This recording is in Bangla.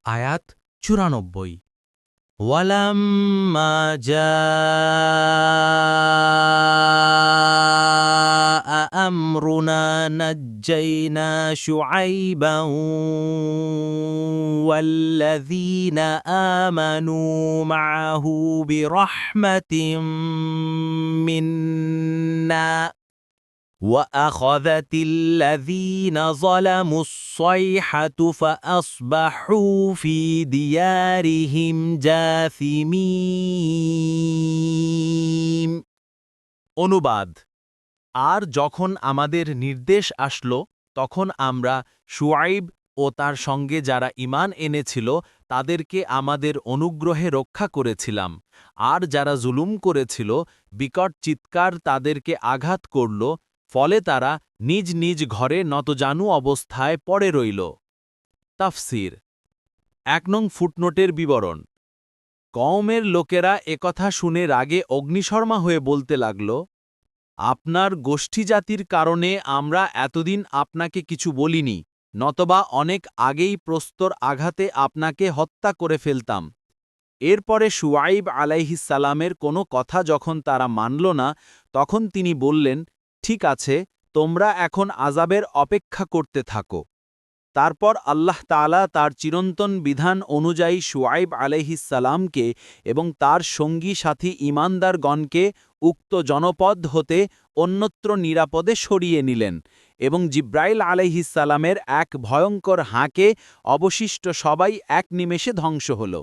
আয়াত ৯৪ ওয়ালাম্মা জাআ আমরুনা নাজ্জাইনা শুআইবান ওয়াল্লাযীনা আমানু মাআহু বিরহমাতিম মিন্না وأخذت الذين ظلموا الصيحة فأصبحوا في ديارهم جاثمين অনুবাদ আর যখন আমাদের নির্দেশ আসলো তখন আমরা শুআইব ও তার সঙ্গে যারা ঈমান এনেছিল তাদেরকে আমাদের অনুগ্রহে রক্ষা করেছিলাম আর যারা জুলুম করেছিল বিকট চিৎকার তাদেরকে আঘাত করল ফলে তারা নিজ নিজ ঘরে নতজানু অবস্থায় পড়ে রইল তাফসির ১ নং ফুটনোটের বিবরণ কওমের লোকেরা একথা শুনে রাগে অগ্নিশর্মা হয়ে বলতে লাগল আপনার গোষ্ঠীজাতির কারণে আমরা এতদিন আপনাকে কিছু বলিনি নতবা অনেক আগেই প্রস্তর আঘাতে আপনাকে হত্যা করে ফেলতাম এরপরে শুআইব আলাইহিসসালামের কোনো কথা যখন তারা মানল না তখন তিনি বললেন ঠিক আছে তোমরা এখন আযাবের অপেক্ষা করতে থাকো তারপর আল্লাহ তাআলা তার চিরন্তন বিধান অনুযায়ী শুআইব আলাইহিসসালামকে এবং তার সঙ্গী সাথী ঈমানদারগণকে উক্ত জনপদ হতে অন্যত্র নিরাপদে সরিয়ে নিলেন এবং জিব্রাইল আলাইহিসসালামের এক ভয়ঙ্কর হাঁকে অবশিষ্ট সবাই এক নিমেষে ধ্বংস হল